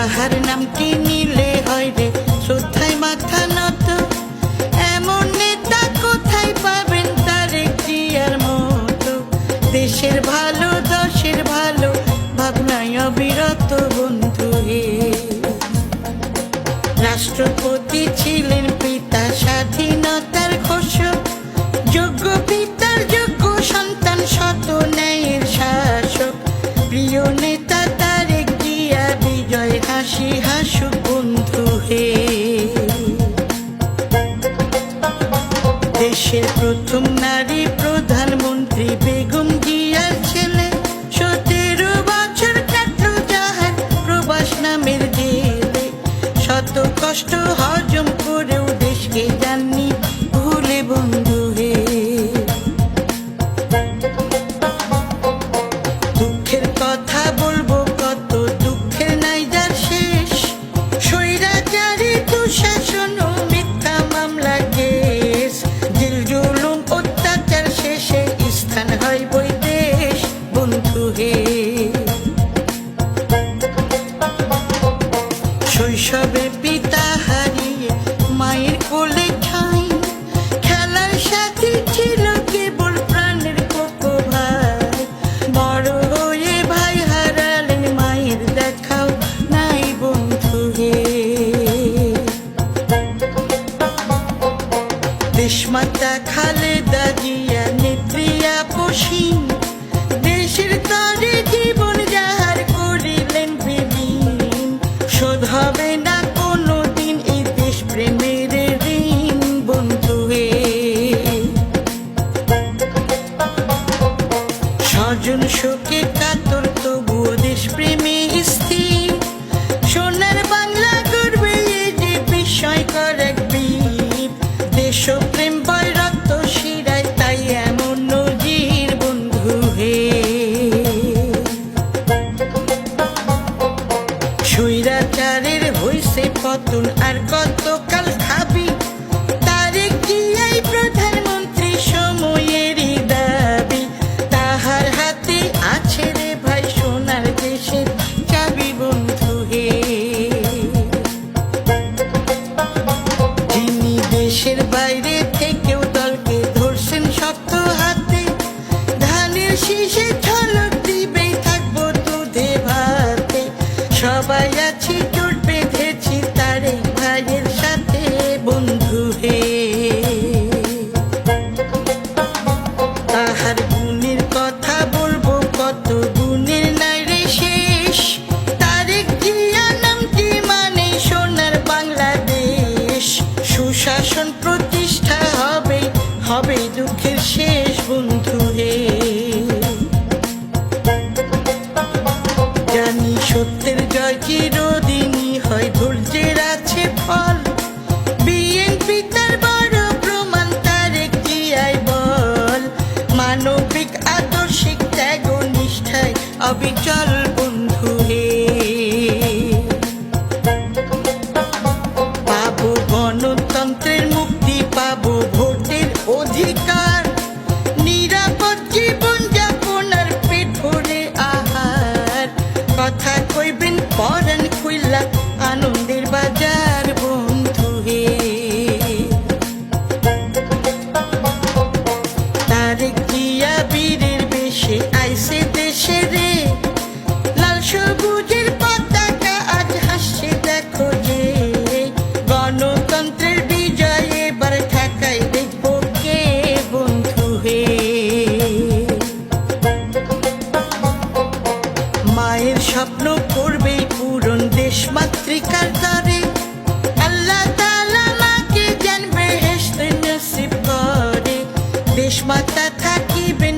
যাহার নামটি নিলে হয় রে শ্রদ্ধায় মাথা নত, এমন নেতা কোথায় পাবেন তারেক জিয়ার মতো। দেশের ভালো দশের ভালো ভাবনায় অবিরত বন্ধু হে। রাষ্ট্রপতি ছিলেন পিতা স্বাধীনতার ঘোষক, যোগ্য পিতার যোগ্য সন্তান শত ন্যায়ের শাসক। প্রিয় নেতা তারেক জিয়া বিজয় হাসি হাসুক বন্ধু হে। দেশের প্রথম নারী প্রধানমন্ত্রী বেগম জিয়ার ছেলে, 17 বছর কাটল যাহার প্রবাস নামের জেলে। শত কষ্ট হজম করেও দেশকে জাননি ভুলে বন্ধু হে। দুঃখের কথা বলবো কত, দুঃখের নাই যার শেষ। স্বৈরাচারী দুঃশাসন ও মিথ্যা মামলা কেস, জেল জুলুম অত্যাচার শেষে স্থান হয় বৈদেশ বন্ধু হে। শৈশবে পিতা হারিয়ে মায়ের কোলে ঠাঁই, খেলার সাথী ছিল কেবল প্রাণের কোকো ভাই। বড় হয়ে ভাই হারালেন মায়ের দেখাও নাই বন্ধু হে। দেশমাতা খালেদা জিয়া নেত্রী আপসীন, দেশের তরে জীবন যাহার করিলেন বিলীন। শোধ হবে না কোনো দিন এই দেশ প্রেমের ঋণ বন্ধু হে। স্বজন শোকে কাতর তবুও দেশ প্রেমে স্থির, সোনার বাংলা গর্বে যে বিস্ময়কর এক বীর। দেশপ্রেম বয় রক্ত শিরায় তাই এমন নজির বন্ধু হে। স্বৈরাচারের হইছে পতন আর কতকাল খাবি, তারেক জিয়াই প্রধানমন্ত্রী সময়েরই দাবি। তাহার হাতে আছে রে ভাই সোনার দেশের চাবি বন্ধু হে। যিনি দেশের বাইরে থেকেও দলকে ধরছেন শক্ত হাতে, ধানের শীষে ঝলক দিবেই থাকবো দুধে ভাতে। সবাই আছি জোট বেঁধেছি তারেক ভাইয়ের সাথে বন্ধু হে। তাহার গুণের কথা বলবো কত, গুণের নাই রে শেষ। তারেক জিয়া নামটি মানে সোনার বাংলাদেশ। সুশাসন প্রতিষ্ঠা হবে হবে দুঃখের শেষ বন্ধু হে। জানি সত্যের জয় চিরদিনই হয়, ধৈর্যের আছে ফল। বিএনপি তার বড় প্রমাণ তারেক জিয়াই বল। মানবিক আদর্শিক ত্যাগ ও নিষ্ঠায় অবিচল বন্ধু হে। পাবো গণতন্ত্রের মুক্তি, পাবো ভোটের অধিকার, নিরাপদ জীবন যাপন আর পেট ভরে আহার। কথা কইবেন পরাণ খুইলা আনন্দের বাজার বন্ধু হে। তারেক জিয়া বীরের বেশে আইছে দেশে রে, লাল সবুজের পতাকা আজ হাসছে দেখো যে। গণতন্ত্রের বিজয় এবার ঢাকায় দেখবো কে বন্ধু হে। মায়ের স্বপ্ন করবেই পূরণ দেশ মাতৃকার দ্বারে। আল্লাহ তাআলা মাকে জানবে হেসতে নসিব করে, দেশ মাতা থাকিবেন